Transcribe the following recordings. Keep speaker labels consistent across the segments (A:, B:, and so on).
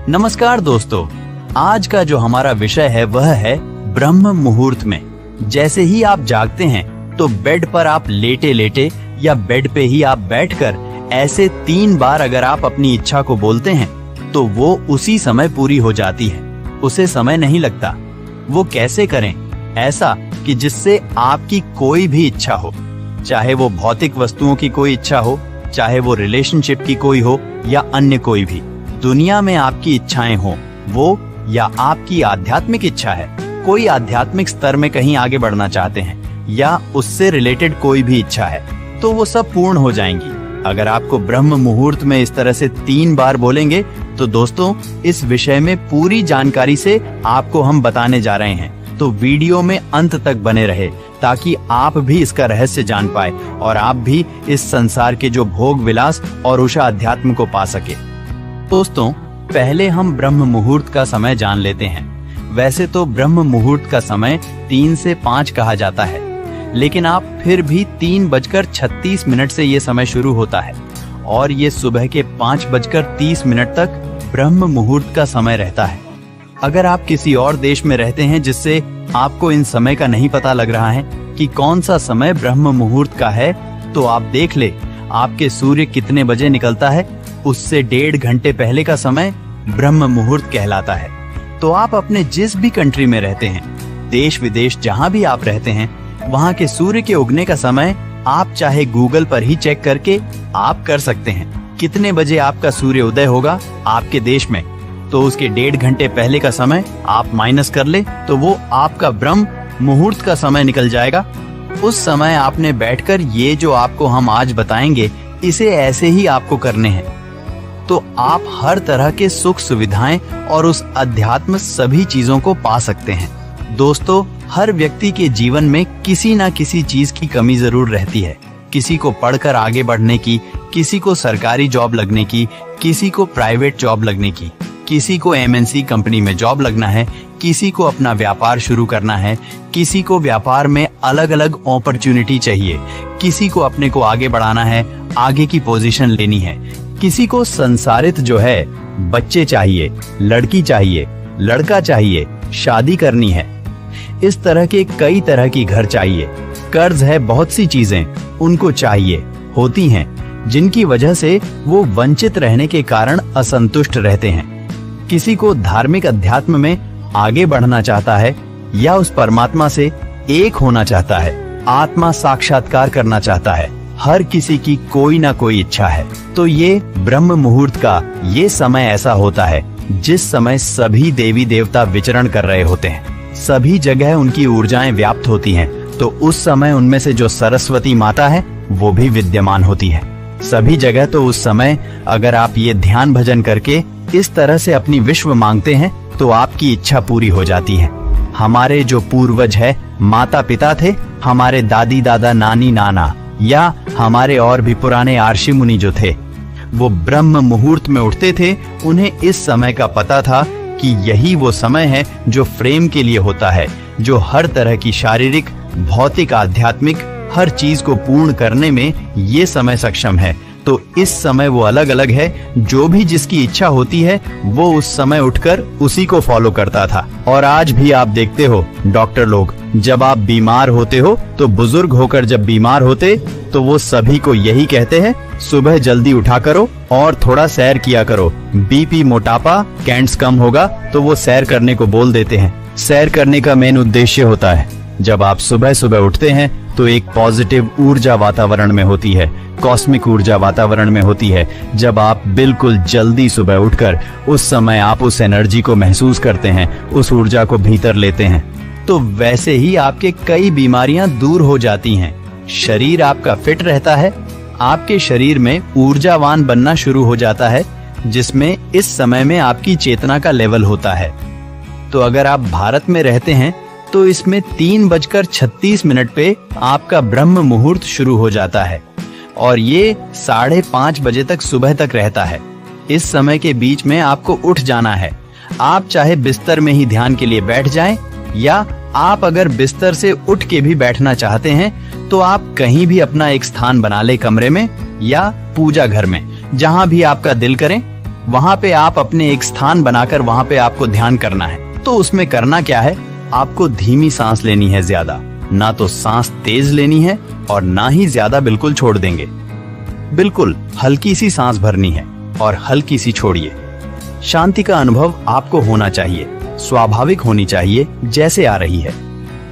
A: नमस्कार दोस्तों, आज का जो हमारा विषय है वह है ब्रह्म मुहूर्त में। जैसे ही आप जागते हैं तो बेड पर आप लेटे लेटे या बेड पे ही आप बैठकर ऐसे 3 बार अगर आप अपनी इच्छा को बोलते हैं तो वो उसी समय पूरी हो जाती है। उसे समय नहीं लगता। वो कैसे करें ऐसा कि जिससे आपकी कोई भी इच्छा हो, चाहे वो भौतिक वस्तुओं की कोई इच्छा हो, चाहे वो रिलेशनशिप की कोई हो या अन्य कोई भी, दुनिया में आपकी इच्छाएं हो वो, या आपकी आध्यात्मिक इच्छा है, कोई आध्यात्मिक स्तर में कहीं आगे बढ़ना चाहते हैं या उससे रिलेटेड कोई भी इच्छा है, तो वो सब पूर्ण हो जाएंगी अगर आपको ब्रह्म मुहूर्त में इस तरह से 3 बार बोलेंगे। तो दोस्तों, इस विषय में पूरी जानकारी से आपको हम बताने जा रहे हैं, तो वीडियो में अंत तक बने रहे ताकि आप भी इसका रहस्य जान पाए और आप भी इस संसार के जो भोग विलास और उषा अध्यात्म को पा सके। दोस्तों, पहले हम ब्रह्म मुहूर्त का समय जान लेते हैं। वैसे तो ब्रह्म मुहूर्त का समय 3 से 5 कहा जाता है, लेकिन आप फिर भी 3:36 से ये समय शुरू होता है और ये सुबह के 5:30 तक ब्रह्म मुहूर्त का समय रहता है। अगर आप किसी और देश में रहते हैं जिससे आपको इन समय का नहीं पता लग रहा है कि कौन सा समय ब्रह्म मुहूर्त का है, तो आप देख ले आपके सूर्य कितने बजे निकलता है, उससे 1.5 घंटे पहले का समय ब्रह्म मुहूर्त कहलाता है। तो आप अपने जिस भी कंट्री में रहते हैं, देश विदेश जहां भी आप रहते हैं, वहां के सूर्य के उगने का समय आप चाहे गूगल पर ही चेक करके आप कर सकते हैं। कितने बजे आपका सूर्य उदय होगा आपके देश में, तो उसके 1.5 घंटे पहले का समय आप माइनस कर ले तो वो आपका ब्रह्म मुहूर्त का समय निकल जाएगा। उस समय आपने बैठकर ये जो आपको हम आज बताएंगे, इसे ऐसे ही आपको करने हैं, तो आप हर तरह के सुख सुविधाएं और उस अध्यात्म सभी चीजों को पा सकते हैं। दोस्तों, हर व्यक्ति के जीवन में किसी ना किसी चीज की कमी जरूर रहती है। किसी को पढ़कर आगे बढ़ने की, किसी को सरकारी जॉब लगने की, किसी को प्राइवेट जॉब लगने की, किसी को MNC कंपनी में जॉब लगना है, किसी को अपना व्यापार शुरू करना है, किसी को व्यापार में अलग अलग अपॉर्चुनिटी चाहिए, किसी को अपने को आगे बढ़ाना है, आगे की पोजीशन लेनी है, किसी को संसारित जो है बच्चे चाहिए, लड़की चाहिए, लड़का चाहिए, शादी करनी है, इस तरह के कई तरह की घर चाहिए, कर्ज है, बहुत सी चीजें उनको चाहिए होती हैं जिनकी वजह से वो वंचित रहने के कारण असंतुष्ट रहते हैं। किसी को धार्मिक अध्यात्म में आगे बढ़ना चाहता है या उस परमात्मा से एक होना चाहता है, आत्मा साक्षात्कार करना चाहता है। हर किसी की कोई ना कोई इच्छा है। तो ये ब्रह्म मुहूर्त का ये समय ऐसा होता है जिस समय सभी देवी देवता विचरण कर रहे होते हैं, सभी जगह उनकी ऊर्जाएं व्याप्त होती हैं। तो उस समय उनमें से जो सरस्वती माता है वो भी विद्यमान होती है सभी जगह। तो उस समय अगर आप ये ध्यान भजन करके इस तरह से अपनी विश्व मांगते हैं तो आपकी इच्छा पूरी हो जाती है। हमारे जो पूर्वज है, माता पिता थे, हमारे दादी दादा नानी नाना या हमारे और भी पुराने आर्षि मुनि जो थे, वो ब्रह्म मुहूर्त में उठते थे। उन्हें इस समय का पता था कि यही वो समय है जो फ्रेम के लिए होता है, जो हर तरह की शारीरिक, भौतिक, आध्यात्मिक हर चीज को पूर्ण करने में ये समय सक्षम है। तो इस समय वो अलग अलग है। जो भी जिसकी इच्छा होती है वो उस समय उठकर उसी को फॉलो करता था। और आज भी आप देखते हो डॉक्टर लोग, जब आप बीमार होते हो तो बुजुर्ग होकर जब बीमार होते तो वो सभी को यही कहते हैं, सुबह जल्दी उठा करो और थोड़ा सैर किया करो, BP, मोटापा, कैंट्स कम होगा। तो वो सैर करने को बोल देते हैं। सैर करने का मेन उद्देश्य होता है, जब आप सुबह सुबह उठते हैं तो एक पॉजिटिव ऊर्जा वातावरण में होती है, कॉस्मिक ऊर्जा वातावरण में होती है। जब आप बिल्कुल जल्दी सुबह उठकर उस समय आप उस एनर्जी को महसूस करते हैं, उस ऊर्जा को भीतर लेते हैं, तो वैसे ही आपके कई बीमारियां दूर हो जाती हैं। शरीर आपका फिट रहता है, आपके शरीर में ऊर्जावान बनना शुरू हो जाता है, जिसमें इस समय में आपकी चेतना का लेवल होता है। तो अगर आप भारत में रहते हैं तो इसमें 3:36 पे आपका ब्रह्म मुहूर्त शुरू हो जाता है और ये 5:30 बजे तक सुबह तक रहता है। इस समय के बीच में आपको उठ जाना है। आप चाहे बिस्तर में ही ध्यान के लिए बैठ जाएं, या आप अगर बिस्तर से उठ के भी बैठना चाहते हैं तो आप कहीं भी अपना एक स्थान बना ले, कमरे में या पूजा घर में, जहां भी आपका दिल करे वहां पे आप अपने एक स्थान बनाकर वहां पे आपको ध्यान करना है। तो उसमें करना क्या है, आपको धीमी सांस लेनी है, ज्यादा ना तो सांस तेज लेनी है और ना ही ज्यादा बिल्कुल छोड़ देंगे। बिल्कुल हल्की सी सांस भरनी है और हल्की सी छोड़िए। शांति का अनुभव आपको होना चाहिए, स्वाभाविक होनी चाहिए, जैसे आ रही है।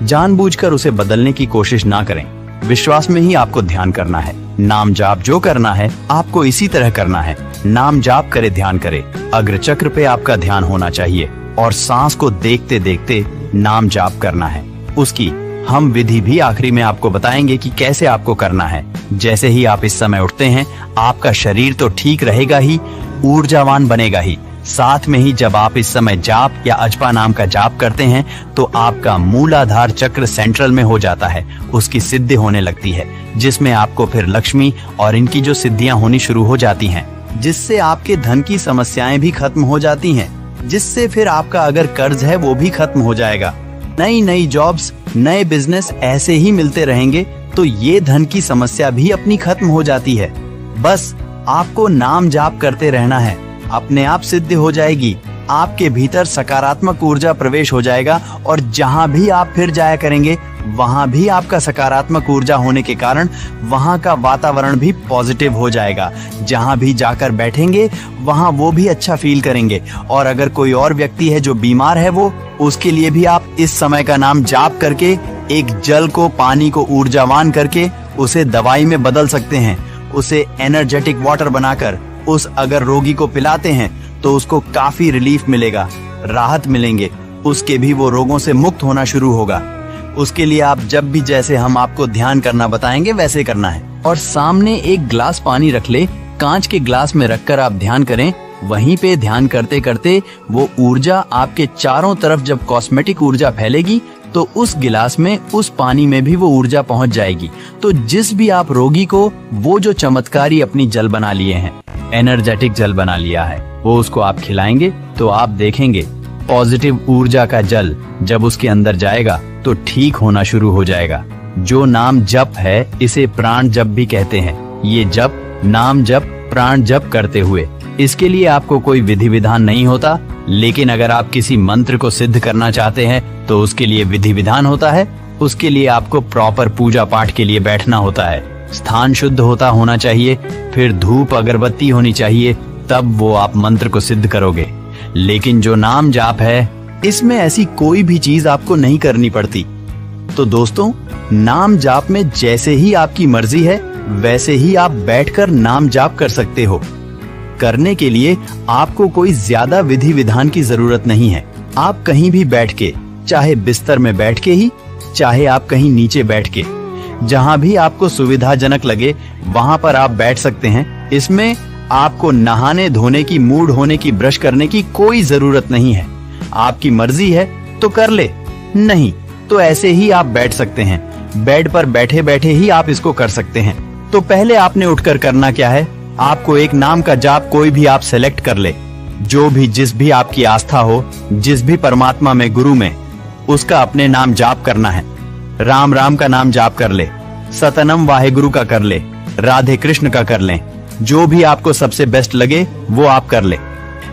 A: जानबूझकर उसे बदलने की कोशिश ना करें। विश्वास में ही आपको ध्यान करना है। नाम जाप जो करना है आपको इसी तरह करना है। नाम जाप करे, ध्यान करे, अग्र चक्र पे आपका ध्यान होना चाहिए और सांस को देखते देखते नाम जाप करना है। उसकी हम विधि भी आखिरी में आपको बताएंगे कि कैसे आपको करना है। जैसे ही आप इस समय उठते हैं, आपका शरीर तो ठीक रहेगा ही, ऊर्जावान बनेगा ही। साथ में ही जब आप इस समय जाप या अजपा नाम का जाप करते हैं तो आपका मूलाधार चक्र सेंट्रल में हो जाता है, उसकी सिद्धि होने लगती है, जिसमें आपको फिर लक्ष्मी और इनकी जो सिद्धियां होनी शुरू हो जाती हैं, जिससे आपके धन की समस्याएं भी खत्म हो जाती हैं, जिससे फिर आपका अगर कर्ज है वो भी खत्म हो जाएगा। नई नई जॉब्स, नए बिजनेस ऐसे ही मिलते रहेंगे तो ये धन की समस्या भी अपनी खत्म हो जाती है। बस आपको नाम जाप करते रहना है, अपने आप सिद्ध हो जाएगी। आपके भीतर सकारात्मक ऊर्जा प्रवेश हो जाएगा और जहां भी आप फिर जाया करेंगे वहां भी आपका सकारात्मक ऊर्जा होने के कारण वहां का वातावरण भी पॉजिटिव हो जाएगा। जहां भी जाकर बैठेंगे वहां वो भी अच्छा फील करेंगे। और अगर कोई और व्यक्ति है जो बीमार है, वो उसके लिए भी आप इस समय का नाम जाप करके एक जल को, पानी को ऊर्जावान करके उसे दवाई में बदल सकते हैं। उसे एनर्जेटिक वाटर बनाकर उस अगर रोगी को पिलाते हैं तो उसको काफी रिलीफ मिलेगा, राहत मिलेंगे, उसके भी वो रोगों से मुक्त होना शुरू होगा। उसके लिए आप जब भी जैसे हम आपको ध्यान करना बताएंगे वैसे करना है। और सामने एक ग्लास पानी रख ले, कांच के ग्लास में रखकर आप ध्यान करें। वहीं पे ध्यान करते करते वो ऊर्जा आपके चारों तरफ जब कॉस्मेटिक ऊर्जा फैलेगी तो उस गिलास में, उस पानी में भी वो ऊर्जा पहुंच जाएगी। तो जिस भी आप रोगी को वो जो चमत्कारी अपनी जल बना लिए हैं, एनर्जेटिक जल बना लिया है, वो उसको आप खिलाएंगे तो आप देखेंगे पॉजिटिव ऊर्जा का जल जब उसके अंदर जाएगा तो ठीक होना शुरू हो जाएगा। जो नाम जप है इसे प्राण जप भी कहते हैं। ये जप, नाम जप, प्राण जप करते हुए, इसके लिए आपको कोई विधि विधान नहीं होता। लेकिन अगर आप किसी मंत्र को सिद्ध करना चाहते हैं तो उसके लिए विधि विधान होता है। उसके लिए आपको प्रॉपर पूजा पाठ के लिए बैठना होता है, स्थान शुद्ध होना चाहिए, फिर धूप अगरबत्ती होनी चाहिए, तब वो आप मंत्र को सिद्ध करोगे। लेकिन जो नाम जाप है इसमें ऐसी कोई भी चीज आपको नहीं करनी पड़ती। तो दोस्तों, नाम जाप में जैसे ही आपकी मर्जी है वैसे ही आप बैठकर नाम जाप कर सकते हो। करने के लिए आपको कोई ज्यादा विधि विधान की जरूरत नहीं है। आप कहीं भी बैठ के, चाहे बिस्तर में बैठ के ही, चाहे आप कहीं नीचे बैठ के, जहां भी आपको सुविधाजनक लगे वहां पर आप बैठ सकते हैं। इसमें आपको नहाने धोने की, मूड होने की, ब्रश करने की कोई जरूरत नहीं है। आपकी मर्जी है तो कर ले, नहीं तो ऐसे ही आप बैठ सकते हैं। बेड पर बैठे बैठे ही आप इसको कर सकते हैं। तो पहले आपने उठकर करना क्या है, आपको एक नाम का जाप कोई भी आप सेलेक्ट कर ले, जो भी, जिस भी आपकी आस्था हो, जिस भी परमात्मा में, गुरु में, उसका अपने नाम जाप करना है। राम राम का नाम जाप कर ले, सतनम वाहेगुरु का कर ले, राधे कृष्ण का कर ले, जो भी आपको सबसे बेस्ट लगे वो आप कर ले।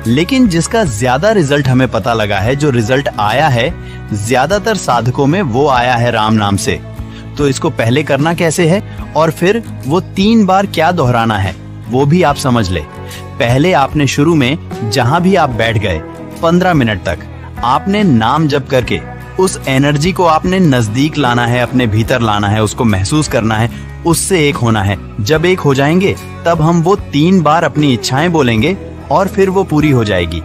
A: लेकिन जिसका ज्यादा रिजल्ट हमें पता लगा है, जो रिजल्ट आया है ज्यादातर साधकों में, वो आया है राम नाम से। तो इसको पहले करना कैसे है और फिर वो 3 बार क्या दोहराना है वो भी आप समझ ले। पहले आपने शुरू में जहां भी आप बैठ गए 15 मिनट तक आपने नाम जप करके उस एनर्जी को आपने नजदीक लाना है, अपने भीतर लाना है, उसको महसूस करना है, उससे एक होना है। जब एक हो जाएंगे तब हम वो 3 बार अपनी इच्छाएं बोलेंगे और फिर वो पूरी हो जाएगी।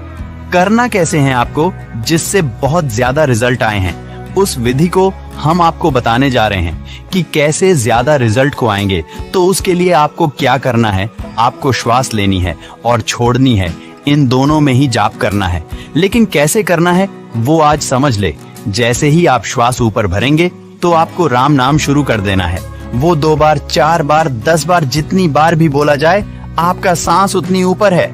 A: करना कैसे है आपको, जिससे बहुत ज्यादा रिजल्ट आए हैं, उस विधि को हम आपको बताने जा रहे हैं कि कैसे ज्यादा रिजल्ट को आएंगे। तो उसके लिए आपको क्या करना है, आपको श्वास लेनी है और छोड़नी है, इन दोनों में ही जाप करना है। लेकिन कैसे करना है वो आज समझ ले। जैसे ही आप श्वास ऊपर भरेंगे तो आपको राम नाम शुरू कर देना है। वो 2 बार, 4 बार, 10 बार, जितनी बार भी बोला जाए, आपका सांस उतनी ऊपर है,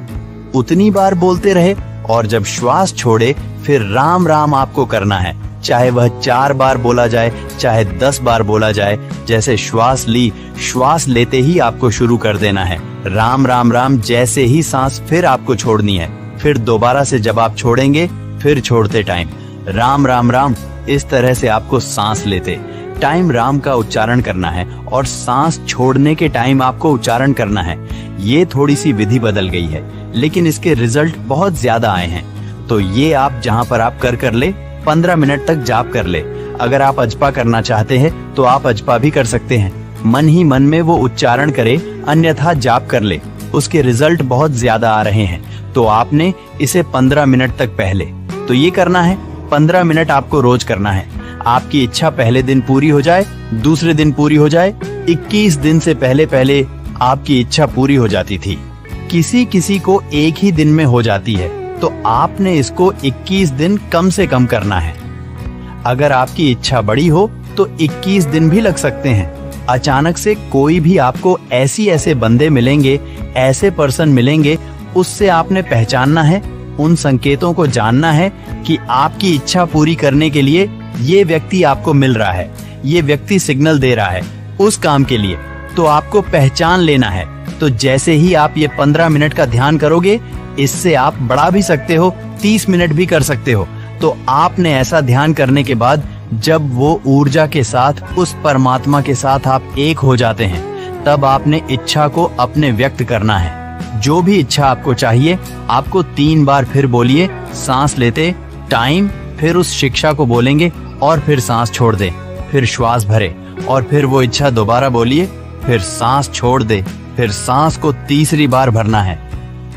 A: उतनी बार बोलते रहे। और जब श्वास छोड़े फिर राम राम आपको करना है। चाहे वह 4 बार बोला जाए, चाहे 10 बार बोला जाए। जैसे श्वास ली, श्वास लेते ही आपको शुरू कर देना है राम राम राम। जैसे ही सांस फिर आपको छोड़नी है, फिर दोबारा से जब आप छोड़ेंगे फिर छोड़ते टाइम राम राम राम। इस तरह से आपको सांस लेते टाइम राम का उच्चारण करना है और सांस छोड़ने के टाइम आपको उच्चारण करना है। ये थोड़ी सी विधि बदल गई है, लेकिन इसके रिजल्ट बहुत ज्यादा आए हैं। तो ये आप जहाँ पर आप कर ले 15 मिनट तक जाप कर ले। अगर आप अजपा करना चाहते हैं तो आप अजपा भी कर सकते हैं। मन ही मन में वो उच्चारण करे, अन्यथा जाप कर ले। उसके रिजल्ट बहुत ज्यादा आ रहे हैं। तो आपने इसे 15 मिनट तक पहले तो ये करना है, 15 मिनट आपको रोज करना है। आपकी इच्छा पहले दिन पूरी हो जाए, दूसरे दिन पूरी हो जाए। 21 दिन से पहले पहले आपकी इच्छा पूरी हो जाती थी, किसी किसी को एक ही दिन में हो जाती है। तो आपने इसको 21 दिन कम से कम करना है। अगर आपकी इच्छा बड़ी हो तो 21 दिन भी लग सकते हैं। अचानक से कोई भी आपको ऐसे बंदे मिलेंगे, ऐसे पर्सन मिलेंगे, उससे आपने पहचानना है, उन संकेतों को जानना है कि आपकी इच्छा पूरी करने के लिए ये व्यक्ति आपको मिल रहा है, ये व्यक्ति सिग्नल दे रहा है उस काम के लिए। तो आपको पहचान लेना है। तो जैसे ही आप ये 15 मिनट का ध्यान करोगे, इससे आप बढ़ा भी सकते हो, 30 मिनट भी कर सकते हो। तो आपने ऐसा ध्यान करने के बाद जब वो ऊर्जा के साथ, उस परमात्मा के साथ आप एक हो जाते हैं, तब आपने इच्छा को अपने व्यक्त करना है। जो भी इच्छा आपको चाहिए, आपको 3 बार फिर बोलिए, सांस लेते टाइम, फिर उस शिक्षा को बोलेंगे और फिर सांस छोड़ दे, फिर श्वास भरे और फिर वो इच्छा दोबारा बोलिए, फिर सांस छोड़ दे, फिर सांस को तीसरी बार भरना है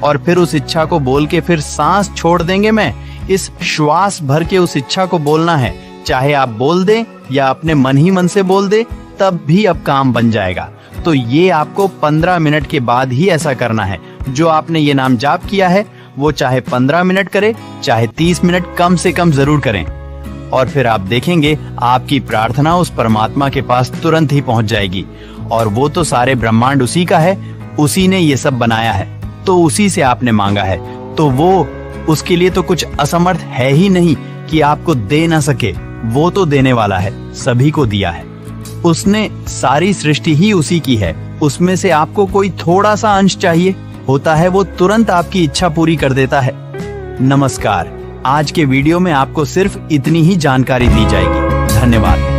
A: और फिर उस इच्छा को बोल के फिर सांस छोड़ देंगे। मैं इस श्वास भर के उस इच्छा को बोलना है, चाहे आप बोल दें या अपने मन ही मन से बोल दे, तब भी अब काम बन जाएगा। तो ये आपको 15 मिनट के बाद ही ऐसा करना है। जो आपने ये नाम जाप किया है वो चाहे 15 मिनट करे, चाहे 30 मिनट, कम से कम जरूर करें। और फिर आप देखेंगे आपकी प्रार्थना उस परमात्मा के पास तुरंत ही पहुंच जाएगी। और वो तो सारे ब्रह्मांड उसी का है, उसी ने ये सब बनाया है, तो उसी से आपने मांगा है। तो वो, उसके लिए तो कुछ असमर्थ है ही नहीं कि आपको दे ना सके। वो तो देने वाला है, सभी को दिया है। उसने सारी सृष्टि ही उसी की है। उसमें से आपको कोई थोड़ा सा अंश चाहिए होता है, वो तुरंत आपकी इच्छा पूरी कर देता है। नमस्कार। आज के वीडियो में आपको सिर्फ इतनी ही जानकारी दी जाएगी। धन्यवाद।